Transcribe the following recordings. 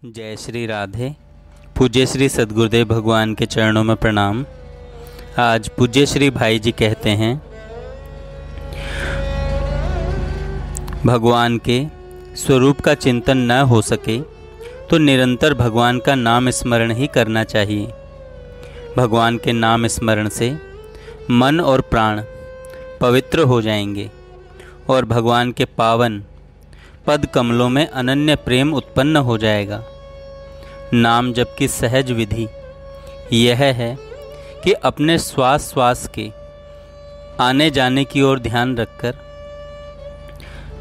जय श्री राधे। पूज्य श्री सद्गुरुदेव भगवान के चरणों में प्रणाम। आज पूज्य श्री भाई जी कहते हैं, भगवान के स्वरूप का चिंतन न हो सके तो निरंतर भगवान का नाम स्मरण ही करना चाहिए। भगवान के नाम स्मरण से मन और प्राण पवित्र हो जाएंगे और भगवान के पावन पद कमलों में अनन्य प्रेम उत्पन्न हो जाएगा। नाम जप की सहज विधि यह है कि अपने श्वास श्वास के आने जाने की ओर ध्यान रखकर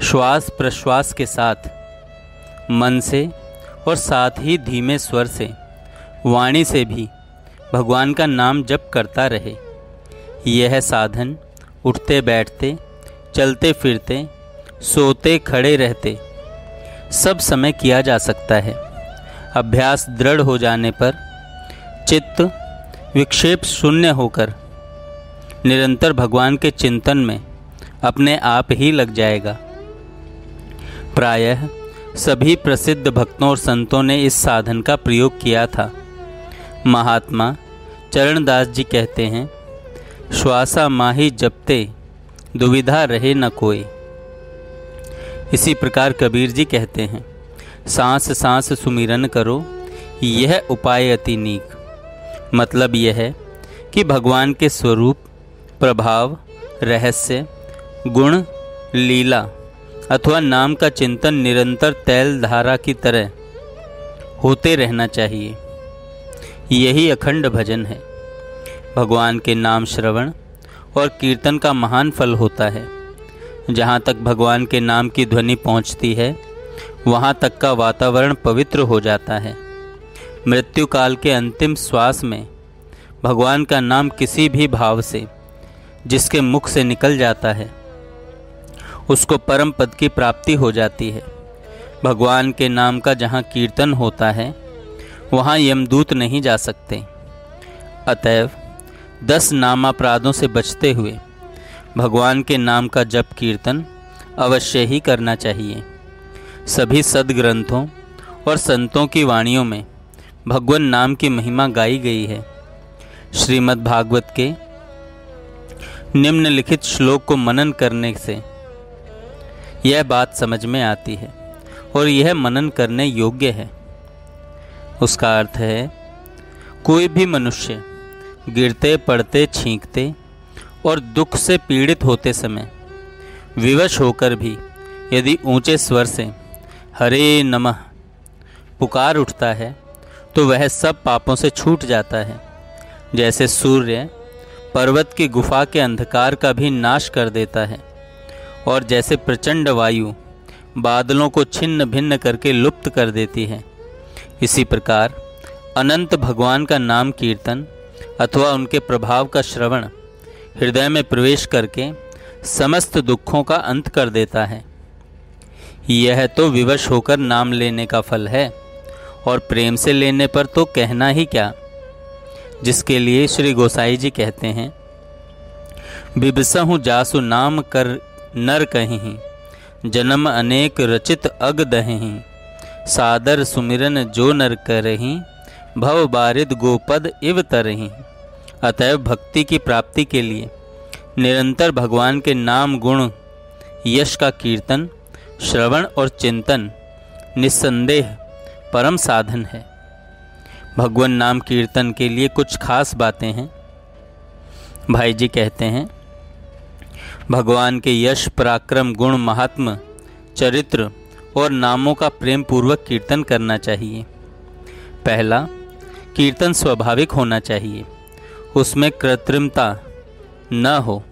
श्वास प्रश्वास के साथ मन से और साथ ही धीमे स्वर से वाणी से भी भगवान का नाम जप करता रहे। यह साधन उठते बैठते, चलते फिरते, सोते खड़े रहते सब समय किया जा सकता है। अभ्यास दृढ़ हो जाने पर चित्त विक्षेप शून्य होकर निरंतर भगवान के चिंतन में अपने आप ही लग जाएगा। प्रायः सभी प्रसिद्ध भक्तों और संतों ने इस साधन का प्रयोग किया था। महात्मा चरणदास जी कहते हैं, श्वासा माही जपते दुविधा रहे न कोई। इसी प्रकार कबीर जी कहते हैं, सांस सांस सुमिरन करो यह उपाय अति नीक। मतलब यह है कि भगवान के स्वरूप, प्रभाव, रहस्य, गुण, लीला अथवा नाम का चिंतन निरंतर तैल धारा की तरह होते रहना चाहिए। यही अखंड भजन है। भगवान के नाम श्रवण और कीर्तन का महान फल होता है। जहाँ तक भगवान के नाम की ध्वनि पहुँचती है वहाँ तक का वातावरण पवित्र हो जाता है। मृत्यु काल के अंतिम श्वास में भगवान का नाम किसी भी भाव से जिसके मुख से निकल जाता है उसको परम पद की प्राप्ति हो जाती है। भगवान के नाम का जहाँ कीर्तन होता है वहाँ यमदूत नहीं जा सकते। अतएव 10 नामापराधों से बचते हुए भगवान के नाम का जप कीर्तन अवश्य ही करना चाहिए। सभी सद्ग्रंथों और संतों की वाणियों में भगवान नाम की महिमा गाई गई है। श्रीमद् भागवत के निम्नलिखित श्लोक को मनन करने से यह बात समझ में आती है और यह मनन करने योग्य है। उसका अर्थ है, कोई भी मनुष्य गिरते पड़ते, छींकते और दुख से पीड़ित होते समय विवश होकर भी यदि ऊंचे स्वर से हरे नमः पुकार उठता है तो वह सब पापों से छूट जाता है। जैसे सूर्य पर्वत की गुफा के अंधकार का भी नाश कर देता है और जैसे प्रचंड वायु बादलों को छिन्न भिन्न करके लुप्त कर देती है, इसी प्रकार अनंत भगवान का नाम कीर्तन अथवा उनके प्रभाव का श्रवण हृदय में प्रवेश करके समस्त दुखों का अंत कर देता है। यह तो विवश होकर नाम लेने का फल है और प्रेम से लेने पर तो कहना ही क्या, जिसके लिए श्री गोसाई जी कहते हैं, बिबसहु जासु नाम कर नर कहीं, जन्म अनेक रचित अग दहीं, सादर सुमिरन जो नर करहीं, भव बारिद गोपद इव तरहीं। अतएव भक्ति की प्राप्ति के लिए निरंतर भगवान के नाम, गुण, यश का कीर्तन, श्रवण और चिंतन निस्संदेह परम साधन है। भगवान नाम कीर्तन के लिए कुछ खास बातें हैं। भाई जी कहते हैं, भगवान के यश, पराक्रम, गुण, महात्म, चरित्र और नामों का प्रेम पूर्वक कीर्तन करना चाहिए। पहला, कीर्तन स्वाभाविक होना चाहिए, उसमें कृत्रिमता न हो।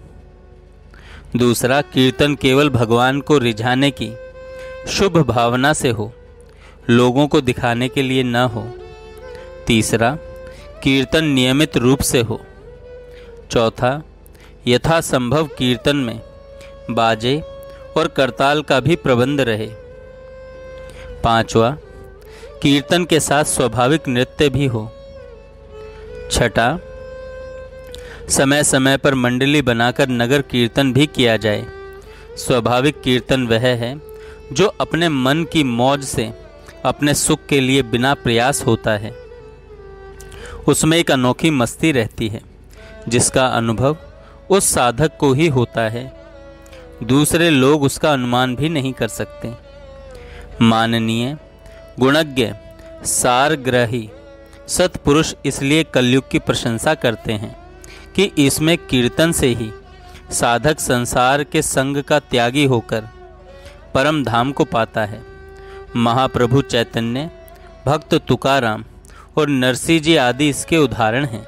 दूसरा, कीर्तन केवल भगवान को रिझाने की शुभ भावना से हो, लोगों को दिखाने के लिए न हो। तीसरा, कीर्तन नियमित रूप से हो। चौथा, यथासंभव कीर्तन में बाजे और करताल का भी प्रबंध रहे। पांचवा, कीर्तन के साथ स्वाभाविक नृत्य भी हो। छठा, समय समय पर मंडली बनाकर नगर कीर्तन भी किया जाए। स्वाभाविक कीर्तन वह है जो अपने मन की मौज से अपने सुख के लिए बिना प्रयास होता है, उसमें एक अनोखी मस्ती रहती है जिसका अनुभव उस साधक को ही होता है। दूसरे लोग उसका अनुमान भी नहीं कर सकते। माननीय, गुणज्ञ, सारग्राही सत्पुरुष इसलिए कलयुग की प्रशंसा करते हैं कि इसमें कीर्तन से ही साधक संसार के संग का त्यागी होकर परम धाम को पाता है। महाप्रभु चैतन्य, भक्त तुकाराम और नरसिंह जी आदि इसके उदाहरण हैं।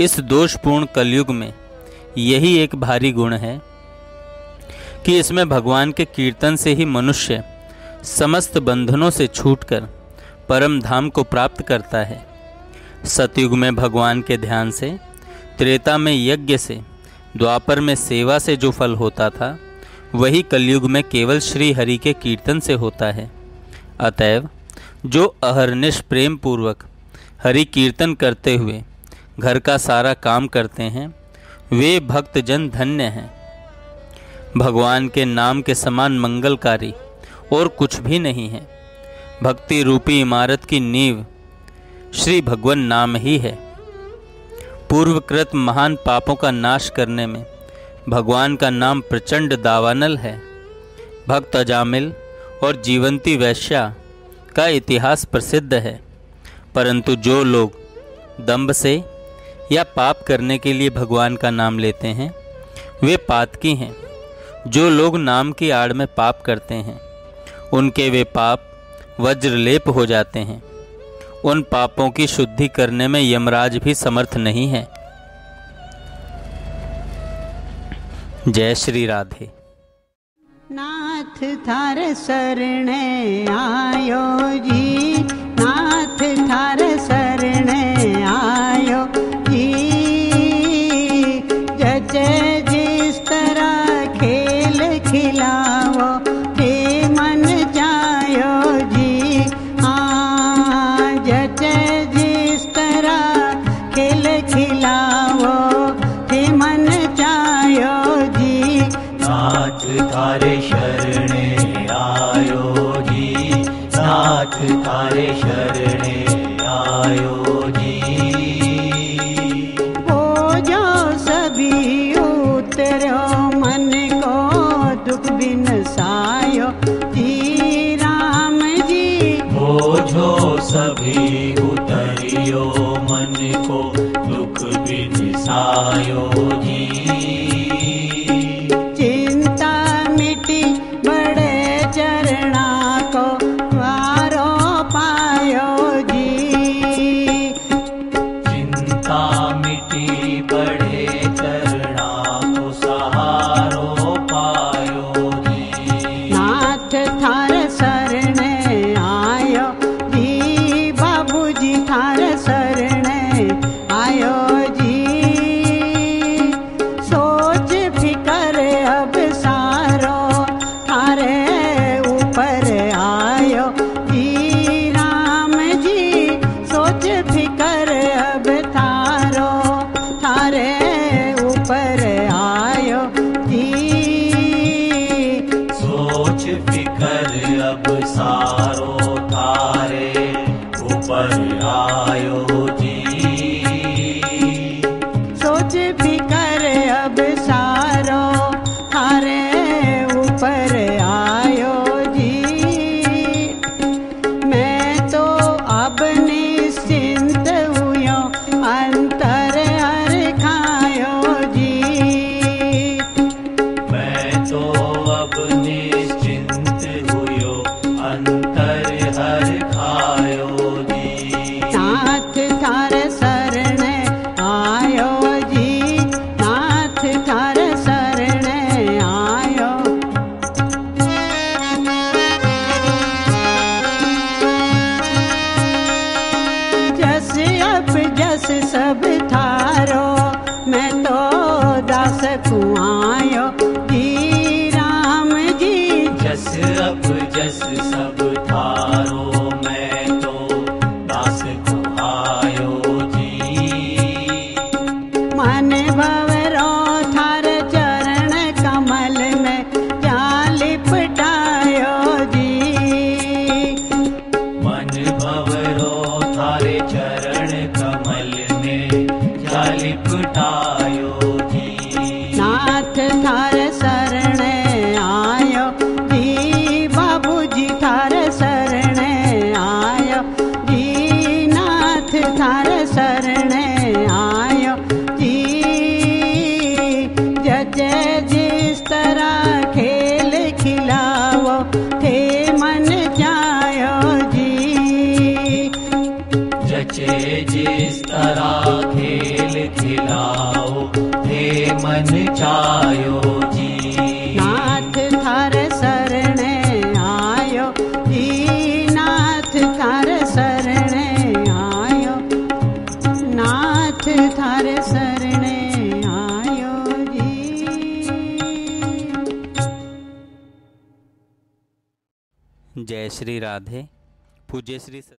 इस दोषपूर्ण कलयुग में यही एक भारी गुण है कि इसमें भगवान के कीर्तन से ही मनुष्य समस्त बंधनों से छूटकर परम धाम को प्राप्त करता है। सतयुग में भगवान के ध्यान से, त्रेता में यज्ञ से, द्वापर में सेवा से जो फल होता था वही कलयुग में केवल श्री हरि के कीर्तन से होता है। अतएव जो अहर्निश प्रेम पूर्वक हरि कीर्तन करते हुए घर का सारा काम करते हैं वे भक्तजन धन्य हैं। भगवान के नाम के समान मंगलकारी और कुछ भी नहीं है। भक्ति रूपी इमारत की नींव श्री भगवान नाम ही है। पूर्वकृत महान पापों का नाश करने में भगवान का नाम प्रचंड दावानल है। भक्त अजामिल और जीवंती वैश्या का इतिहास प्रसिद्ध है, परंतु जो लोग दंभ से या पाप करने के लिए भगवान का नाम लेते हैं वे पातकी हैं। जो लोग नाम की आड़ में पाप करते हैं उनके वे पाप वज्रलेप हो जाते हैं। उन पापों की शुद्धि करने में यमराज भी समर्थ नहीं है। जय श्री राधे। नाथ थार शरणे आयो जी, नाथ थार शरणे आयो जी। जचे जिस तरह खेल खिलावो ते मन जायो जी। हाँ, जचे जिस तरह खेल खिलावो ते मन जायो जी। नाथ थारे शरणे आयो जी, नाथ थारे शरणे आयो जी। हो जो सभी उतरो मन को दुख बिन सायो जी। राम जी हो जो सभी उतरियो मन को दुख बिन सायो जी। चिंता मिटी बड़े चरणा को वारो पायो जी। चिंता मिटी बड़े चरणा को सहारो पायो जी। नाथ थार शरणे आयो जी, बाबूजी थार शरणे आयो जी। सोच फिकर अब सारो थारे ऊपर आयो जी। राम जी सोच फिकर अब थारो थारे ऊपर आयो जी। सोच फिकर अब सारो थारे ऊपर आयो जी। सोच फिकर अब सारो थारे ऊपर आयो जी। मैं तो अब निश्चिंत हुयो अंतर हर खायो जी। मैं तो अब निश्चिंत हुयो अंतर हर खायो जी। नाथ भवरो थारे चरण कमल में जा लिपटायो जी। नाथ थार शरण आयो जी, बाबूजी थार शरण आयो जी, नाथ थार शरण आयो जी। जजे जिस तरह खेल खिलावो थे मन जायो जी। जचे जिस तरह खेल खिलाओ हे मन चायो जी। नाथ थार शरण आयो जी, नाथ थार शरण आयो, नाथ थार शरण आयो जी। जय श्री राधे। पूज्य श्री